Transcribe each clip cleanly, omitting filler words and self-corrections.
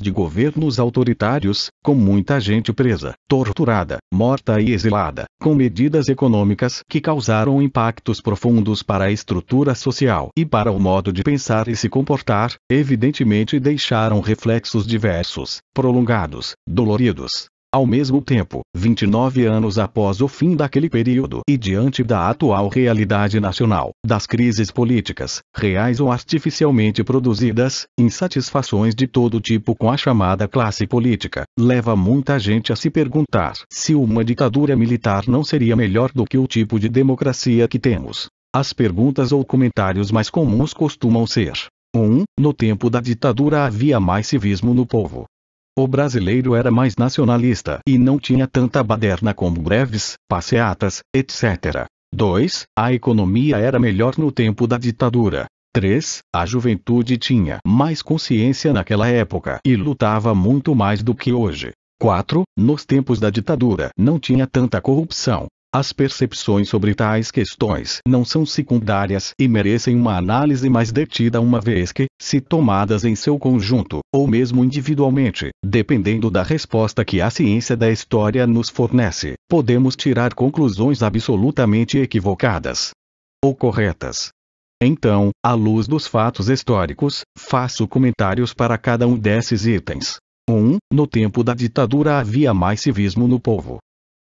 de governos autoritários, com muita gente presa, torturada, morta e exilada, com medidas econômicas que causaram impactos profundos para a estrutura social e para o modo de pensar e se comportar, evidentemente deixaram reflexos diversos, prolongados, doloridos. Ao mesmo tempo, 29 anos após o fim daquele período e diante da atual realidade nacional, das crises políticas, reais ou artificialmente produzidas, insatisfações de todo tipo com a chamada classe política, leva muita gente a se perguntar se uma ditadura militar não seria melhor do que o tipo de democracia que temos. As perguntas ou comentários mais comuns costumam ser: 1. No tempo da ditadura havia mais civismo no povo. O brasileiro era mais nacionalista e não tinha tanta baderna como greves, passeatas, etc. 2. A economia era melhor no tempo da ditadura. 3. A juventude tinha mais consciência naquela época e lutava muito mais do que hoje. 4. Nos tempos da ditadura não tinha tanta corrupção. As percepções sobre tais questões não são secundárias e merecem uma análise mais detida, uma vez que, se tomadas em seu conjunto, ou mesmo individualmente, dependendo da resposta que a ciência da história nos fornece, podemos tirar conclusões absolutamente equivocadas ou corretas. Então, à luz dos fatos históricos, faço comentários para cada um desses itens. 1. No tempo da ditadura havia mais civismo no povo.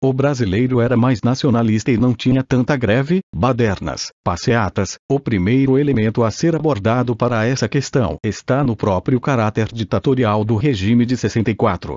O brasileiro era mais nacionalista e não tinha tanta greve, badernas, passeatas. O primeiro elemento a ser abordado para essa questão está no próprio caráter ditatorial do regime de 64.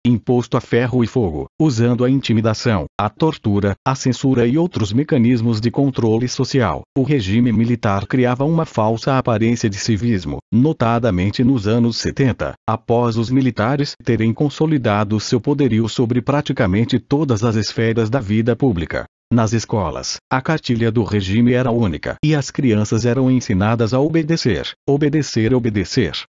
Imposto a ferro e fogo, usando a intimidação, a tortura, a censura e outros mecanismos de controle social, o regime militar criava uma falsa aparência de civismo, notadamente nos anos 70, após os militares terem consolidado seu poderio sobre praticamente todas as esferas da vida pública. Nas escolas, a cartilha do regime era única e as crianças eram ensinadas a obedecer, obedecer, obedecer.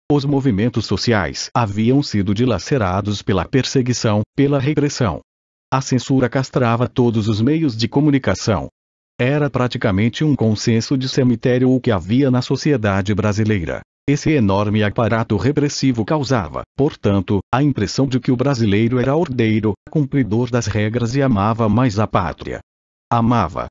Os movimentos sociais haviam sido dilacerados pela perseguição, pela repressão. A censura castrava todos os meios de comunicação. Era praticamente um consenso de cemitério o que havia na sociedade brasileira. Esse enorme aparato repressivo causava, portanto, a impressão de que o brasileiro era ordeiro, cumpridor das regras e amava mais a pátria. Amava.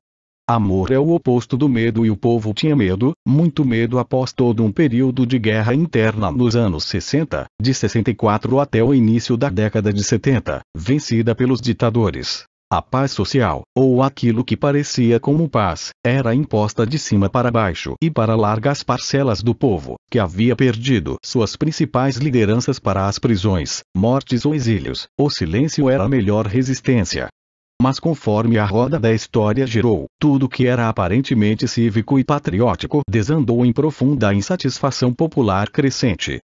Amor é o oposto do medo e o povo tinha medo, muito medo após todo um período de guerra interna nos anos 60, de 64 até o início da década de 70, vencida pelos ditadores. A paz social, ou aquilo que parecia como paz, era imposta de cima para baixo e para largas parcelas do povo, que havia perdido suas principais lideranças para as prisões, mortes ou exílios. O silêncio era a melhor resistência. Mas conforme a roda da história girou, tudo que era aparentemente cívico e patriótico desandou em profunda insatisfação popular crescente.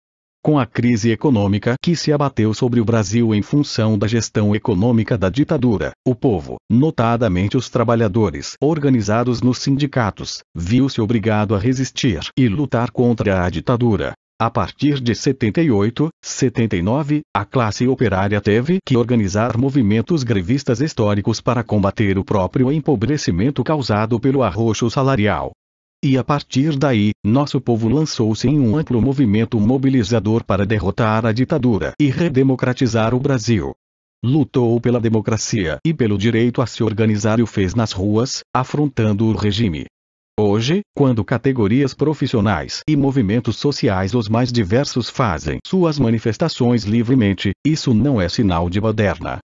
Com a crise econômica que se abateu sobre o Brasil em função da gestão econômica da ditadura, o povo, notadamente os trabalhadores organizados nos sindicatos, viu-se obrigado a resistir e lutar contra a ditadura. A partir de 78, 79, a classe operária teve que organizar movimentos grevistas históricos para combater o próprio empobrecimento causado pelo arroxo salarial. E a partir daí, nosso povo lançou-se em um amplo movimento mobilizador para derrotar a ditadura e redemocratizar o Brasil. Lutou pela democracia e pelo direito a se organizar e o fez nas ruas, afrontando o regime. Hoje, quando categorias profissionais e movimentos sociais os mais diversos fazem suas manifestações livremente, isso não é sinal de baderna,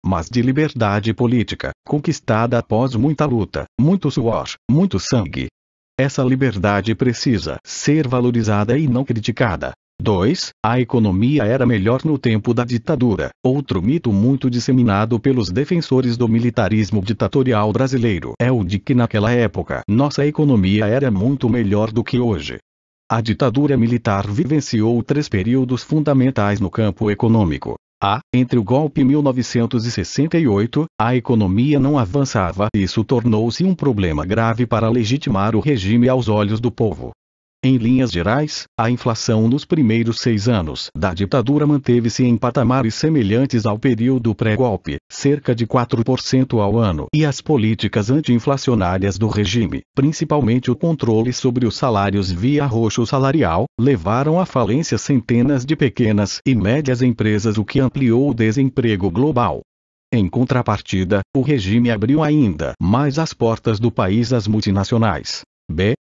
mas de liberdade política, conquistada após muita luta, muito suor, muito sangue. Essa liberdade precisa ser valorizada e não criticada. 2. A economia era melhor no tempo da ditadura. Outro mito muito disseminado pelos defensores do militarismo ditatorial brasileiro é o de que naquela época nossa economia era muito melhor do que hoje. A ditadura militar vivenciou 3 períodos fundamentais no campo econômico. Entre o golpe em 1968, a economia não avançava e isso tornou-se um problema grave para legitimar o regime aos olhos do povo. Em linhas gerais, a inflação nos primeiros 6 anos da ditadura manteve-se em patamares semelhantes ao período pré-golpe, cerca de 4% ao ano, e as políticas anti-inflacionárias do regime, principalmente o controle sobre os salários via arroxo salarial, levaram à falência centenas de pequenas e médias empresas, o que ampliou o desemprego global. Em contrapartida, o regime abriu ainda mais as portas do país às multinacionais.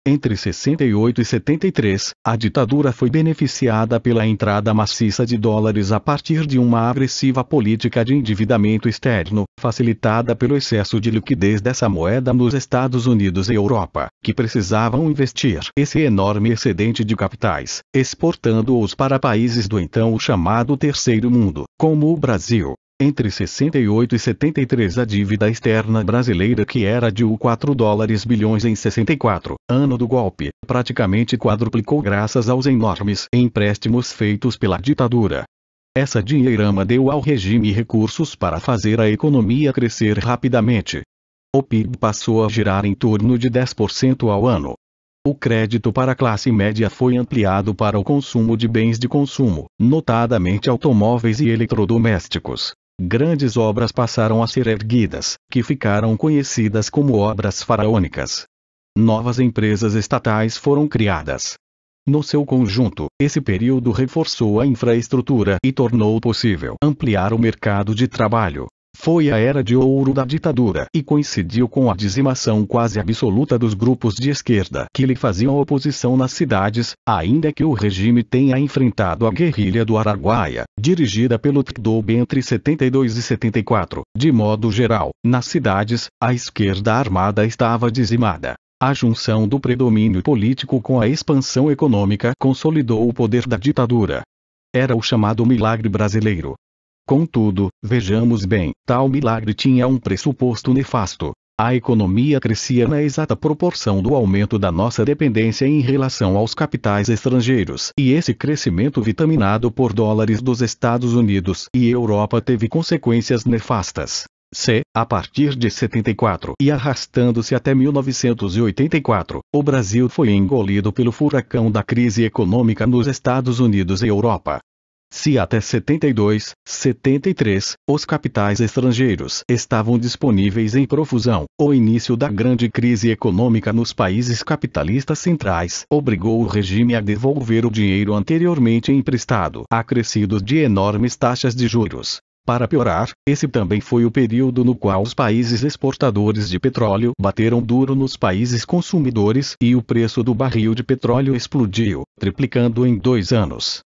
Entre 68 e 73, a ditadura foi beneficiada pela entrada maciça de dólares a partir de uma agressiva política de endividamento externo, facilitada pelo excesso de liquidez dessa moeda nos Estados Unidos e Europa, que precisavam investir esse enorme excedente de capitais, exportando-os para países do então chamado Terceiro Mundo, como o Brasil. Entre 68 e 73, a dívida externa brasileira, que era de US$ 4 bilhões em 64, ano do golpe, praticamente quadruplicou graças aos enormes empréstimos feitos pela ditadura. Essa dinheirama deu ao regime recursos para fazer a economia crescer rapidamente. O PIB passou a girar em torno de 10% ao ano. O crédito para a classe média foi ampliado para o consumo de bens de consumo, notadamente automóveis e eletrodomésticos. Grandes obras passaram a ser erguidas, que ficaram conhecidas como obras faraônicas. Novas empresas estatais foram criadas. No seu conjunto, esse período reforçou a infraestrutura e tornou possível ampliar o mercado de trabalho. Foi a era de ouro da ditadura e coincidiu com a dizimação quase absoluta dos grupos de esquerda que lhe faziam oposição nas cidades, ainda que o regime tenha enfrentado a guerrilha do Araguaia, dirigida pelo TDOB entre 72 e 74. De modo geral, nas cidades, a esquerda armada estava dizimada. A junção do predomínio político com a expansão econômica consolidou o poder da ditadura. Era o chamado milagre brasileiro. Contudo, vejamos bem, tal milagre tinha um pressuposto nefasto. A economia crescia na exata proporção do aumento da nossa dependência em relação aos capitais estrangeiros, e esse crescimento vitaminado por dólares dos Estados Unidos e Europa teve consequências nefastas. A partir de 74 e arrastando-se até 1984, o Brasil foi engolido pelo furacão da crise econômica nos Estados Unidos e Europa. Se até 72, 73, os capitais estrangeiros estavam disponíveis em profusão, o início da grande crise econômica nos países capitalistas centrais obrigou o regime a devolver o dinheiro anteriormente emprestado, acrescido de enormes taxas de juros. Para piorar, esse também foi o período no qual os países exportadores de petróleo bateram duro nos países consumidores e o preço do barril de petróleo explodiu, triplicando em 2 anos.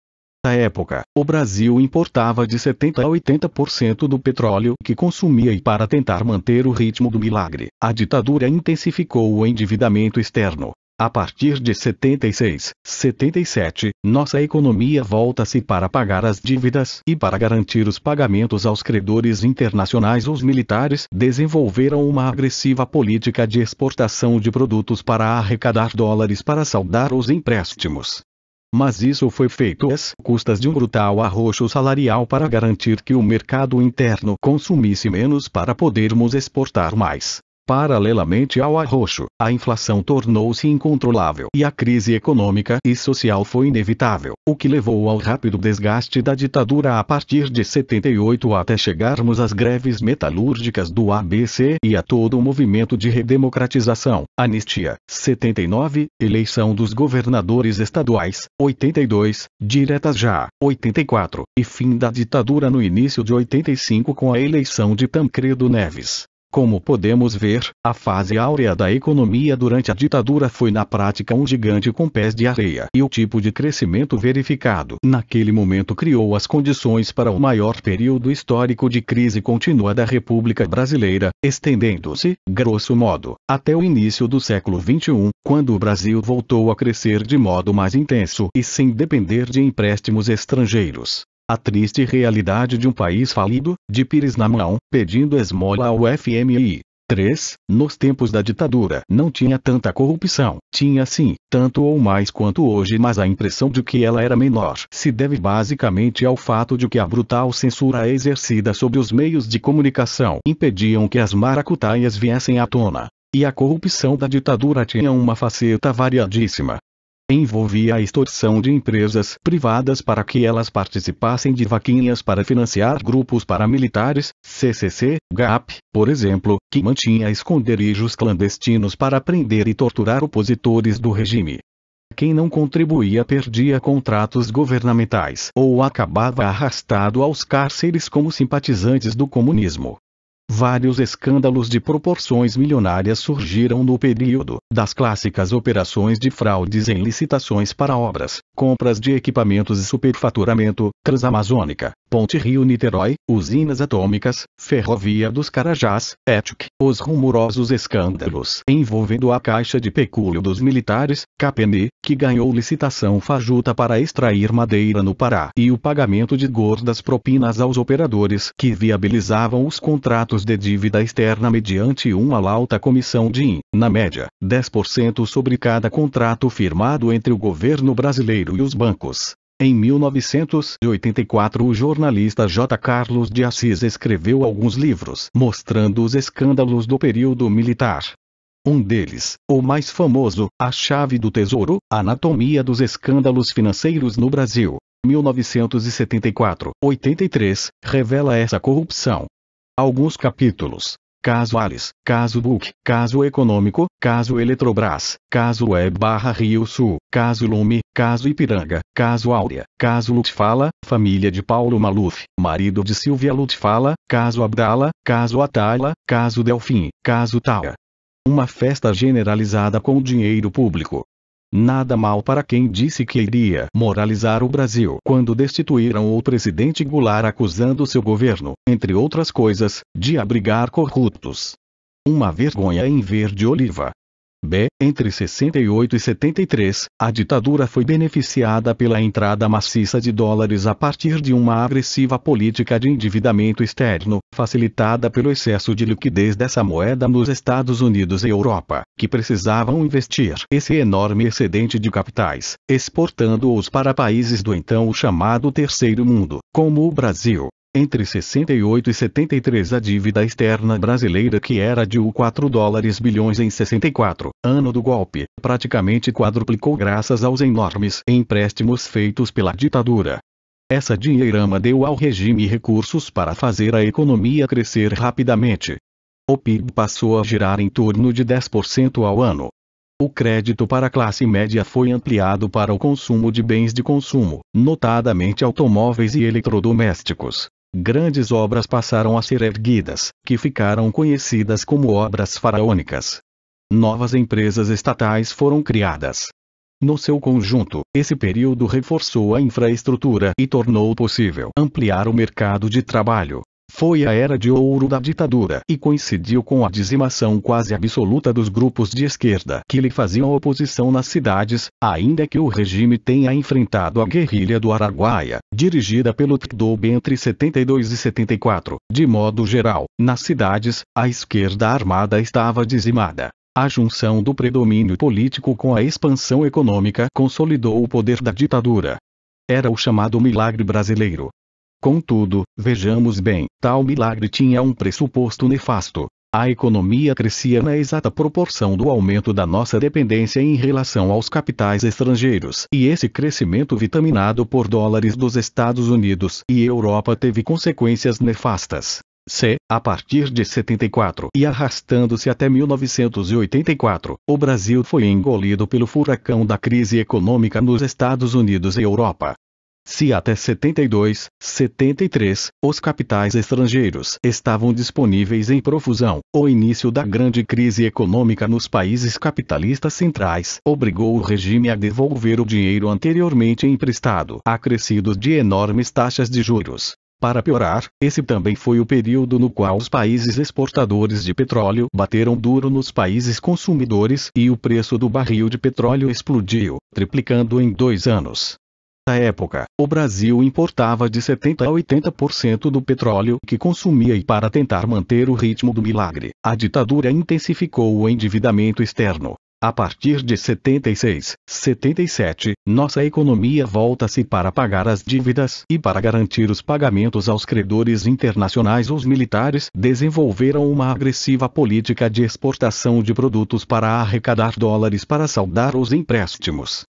Na época, o Brasil importava de 70% a 80% do petróleo que consumia, e para tentar manter o ritmo do milagre, a ditadura intensificou o endividamento externo. A partir de 76, 77, nossa economia volta-se para pagar as dívidas e para garantir os pagamentos aos credores internacionais. Os militares desenvolveram uma agressiva política de exportação de produtos para arrecadar dólares para saldar os empréstimos. Mas isso foi feito às custas de um brutal arroxo salarial para garantir que o mercado interno consumisse menos para podermos exportar mais. Paralelamente ao arroxo, a inflação tornou-se incontrolável e a crise econômica e social foi inevitável, o que levou ao rápido desgaste da ditadura a partir de 78 até chegarmos às greves metalúrgicas do ABC e a todo o movimento de redemocratização, anistia, 79, eleição dos governadores estaduais, 82, diretas já, 84, e fim da ditadura no início de 85 com a eleição de Tancredo Neves. Como podemos ver, a fase áurea da economia durante a ditadura foi na prática um gigante com pés de areia, e o tipo de crescimento verificado naquele momento criou as condições para o maior período histórico de crise contínua da República Brasileira, estendendo-se, grosso modo, até o início do século XXI, quando o Brasil voltou a crescer de modo mais intenso e sem depender de empréstimos estrangeiros. A triste realidade de um país falido, de pires na mão, pedindo esmola ao FMI. 3. Nos tempos da ditadura não tinha tanta corrupção, tinha sim, tanto ou mais quanto hoje, mas a impressão de que ela era menor se deve basicamente ao fato de que a brutal censura exercida sobre os meios de comunicação impediam que as maracutaias viessem à tona. E a corrupção da ditadura tinha uma faceta variadíssima. Envolvia a extorsão de empresas privadas para que elas participassem de vaquinhas para financiar grupos paramilitares, CCC, GAP, por exemplo, que mantinha esconderijos clandestinos para prender e torturar opositores do regime. Quem não contribuía perdia contratos governamentais ou acabava arrastado aos cárceres como simpatizantes do comunismo. Vários escândalos de proporções milionárias surgiram no período, das clássicas operações de fraudes em licitações para obras, compras de equipamentos e superfaturamento, Transamazônica, Ponte Rio-Niterói, usinas atômicas, Ferrovia dos Carajás, ETUC, os rumorosos escândalos envolvendo a Caixa de Pecúlio dos Militares, CAPEMI, que ganhou licitação fajuta para extrair madeira no Pará, e o pagamento de gordas propinas aos operadores que viabilizavam os contratos de dívida externa mediante uma alta comissão de, na média, 10% sobre cada contrato firmado entre o governo brasileiro e os bancos. Em 1984 o jornalista J. Carlos de Assis escreveu alguns livros mostrando os escândalos do período militar. Um deles, o mais famoso, A Chave do Tesouro, Anatomia dos Escândalos Financeiros no Brasil, 1974-83, revela essa corrupção. Alguns capítulos: Caso Alice, Caso Book, Caso Econômico, Caso Eletrobras, Caso Web/Rio Sul, Caso Lume, Caso Ipiranga, Caso Áurea, Caso Lutfala, Família de Paulo Maluf, marido de Silvia Lutfala, Caso Abdala, Caso Atala, Caso Delfim, Caso Taia. Uma festa generalizada com dinheiro público. Nada mal para quem disse que iria moralizar o Brasil quando destituíram o presidente Goulart acusando seu governo, entre outras coisas, de abrigar corruptos. Uma vergonha em verde oliva. Entre 68 e 73, a ditadura foi beneficiada pela entrada maciça de dólares a partir de uma agressiva política de endividamento externo, facilitada pelo excesso de liquidez dessa moeda nos Estados Unidos e Europa, que precisavam investir esse enorme excedente de capitais, exportando-os para países do então chamado Terceiro Mundo, como o Brasil. Entre 68 e 73 a dívida externa brasileira, que era de US$ 4 bilhões em 64, ano do golpe, praticamente quadruplicou graças aos enormes empréstimos feitos pela ditadura. Essa dinheirama deu ao regime recursos para fazer a economia crescer rapidamente. O PIB passou a girar em torno de 10% ao ano. O crédito para a classe média foi ampliado para o consumo de bens de consumo, notadamente automóveis e eletrodomésticos. Grandes obras passaram a ser erguidas, que ficaram conhecidas como obras faraônicas. Novas empresas estatais foram criadas. No seu conjunto, esse período reforçou a infraestrutura e tornou possível ampliar o mercado de trabalho. Foi a era de ouro da ditadura e coincidiu com a dizimação quase absoluta dos grupos de esquerda que lhe faziam oposição nas cidades, ainda que o regime tenha enfrentado a guerrilha do Araguaia, dirigida pelo TCDOB entre 72 e 74. De modo geral, nas cidades, a esquerda armada estava dizimada. A junção do predomínio político com a expansão econômica consolidou o poder da ditadura. Era o chamado milagre brasileiro. Contudo, vejamos bem, tal milagre tinha um pressuposto nefasto. A economia crescia na exata proporção do aumento da nossa dependência em relação aos capitais estrangeiros, e esse crescimento vitaminado por dólares dos Estados Unidos e Europa teve consequências nefastas. A partir de 74 e arrastando-se até 1984, o Brasil foi engolido pelo furacão da crise econômica nos Estados Unidos e Europa. Se até 72, 73, os capitais estrangeiros estavam disponíveis em profusão, o início da grande crise econômica nos países capitalistas centrais obrigou o regime a devolver o dinheiro anteriormente emprestado, acrescido de enormes taxas de juros. Para piorar, esse também foi o período no qual os países exportadores de petróleo bateram duro nos países consumidores e o preço do barril de petróleo explodiu, triplicando em 2 anos. Na época, o Brasil importava de 70% a 80% do petróleo que consumia e para tentar manter o ritmo do milagre, a ditadura intensificou o endividamento externo. A partir de 76, 77, nossa economia volta-se para pagar as dívidas e para garantir os pagamentos aos credores internacionais. Os militares desenvolveram uma agressiva política de exportação de produtos para arrecadar dólares para saldar os empréstimos.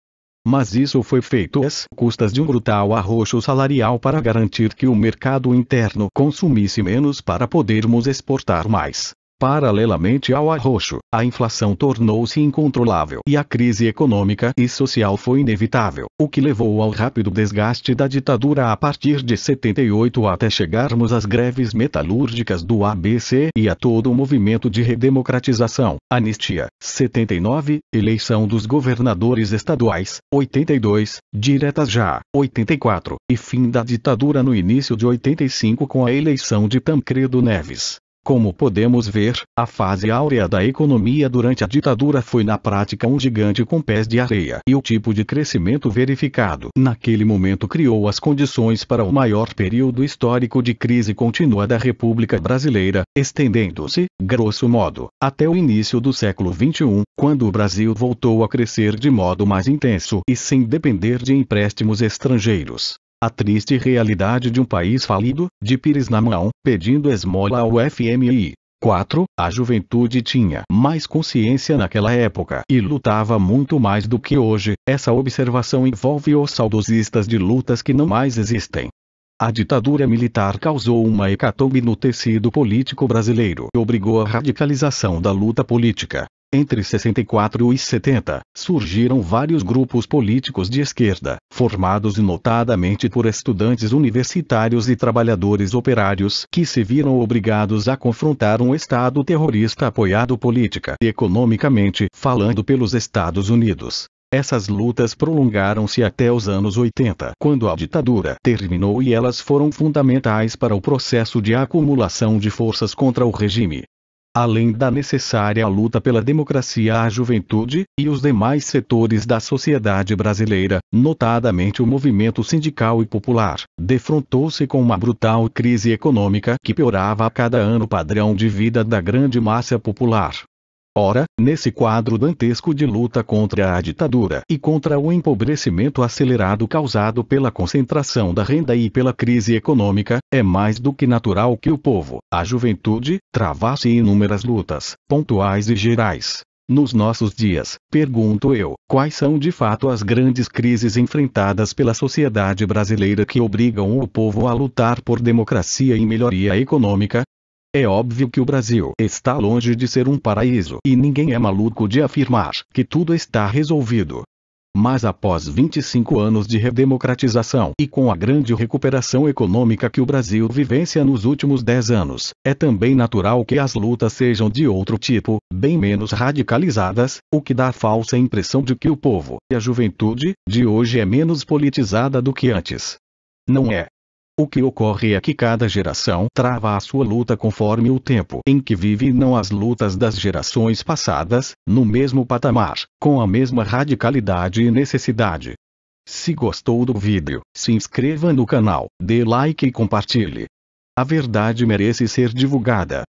Mas isso foi feito às custas de um brutal arroxo salarial para garantir que o mercado interno consumisse menos para podermos exportar mais. Paralelamente ao arroxo, a inflação tornou-se incontrolável e a crise econômica e social foi inevitável, o que levou ao rápido desgaste da ditadura a partir de 78 até chegarmos às greves metalúrgicas do ABC e a todo o movimento de redemocratização, anistia, 79, eleição dos governadores estaduais, 82, diretas já, 84, e fim da ditadura no início de 85 com a eleição de Tancredo Neves. Como podemos ver, a fase áurea da economia durante a ditadura foi na prática um gigante com pés de areia e o tipo de crescimento verificado naquele momento criou as condições para o maior período histórico de crise contínua da República Brasileira, estendendo-se, grosso modo, até o início do século XXI, quando o Brasil voltou a crescer de modo mais intenso e sem depender de empréstimos estrangeiros. A triste realidade de um país falido, de pires na mão, pedindo esmola ao FMI. 4. A juventude tinha mais consciência naquela época e lutava muito mais do que hoje. Essa observação envolve os saudosistas de lutas que não mais existem. A ditadura militar causou uma hecatombe no tecido político brasileiro e obrigou a radicalização da luta política. Entre 64 e 70, surgiram vários grupos políticos de esquerda, formados notadamente por estudantes universitários e trabalhadores operários que se viram obrigados a confrontar um Estado terrorista apoiado política e economicamente falando pelos Estados Unidos. Essas lutas prolongaram-se até os anos 80, quando a ditadura terminou e elas foram fundamentais para o processo de acumulação de forças contra o regime. Além da necessária luta pela democracia, a juventude, e os demais setores da sociedade brasileira, notadamente o movimento sindical e popular, defrontou-se com uma brutal crise econômica que piorava a cada ano o padrão de vida da grande massa popular. Ora, nesse quadro dantesco de luta contra a ditadura e contra o empobrecimento acelerado causado pela concentração da renda e pela crise econômica, é mais do que natural que o povo, a juventude, travasse inúmeras lutas, pontuais e gerais. Nos nossos dias, pergunto eu, quais são de fato as grandes crises enfrentadas pela sociedade brasileira que obrigam o povo a lutar por democracia e melhoria econômica? É óbvio que o Brasil está longe de ser um paraíso e ninguém é maluco de afirmar que tudo está resolvido. Mas após 25 anos de redemocratização e com a grande recuperação econômica que o Brasil vivencia nos últimos 10 anos, é também natural que as lutas sejam de outro tipo, bem menos radicalizadas, o que dá a falsa impressão de que o povo e a juventude de hoje é menos politizada do que antes. Não é. O que ocorre é que cada geração trava a sua luta conforme o tempo em que vive e não as lutas das gerações passadas, no mesmo patamar, com a mesma radicalidade e necessidade. Se gostou do vídeo, se inscreva no canal, dê like e compartilhe. A verdade merece ser divulgada.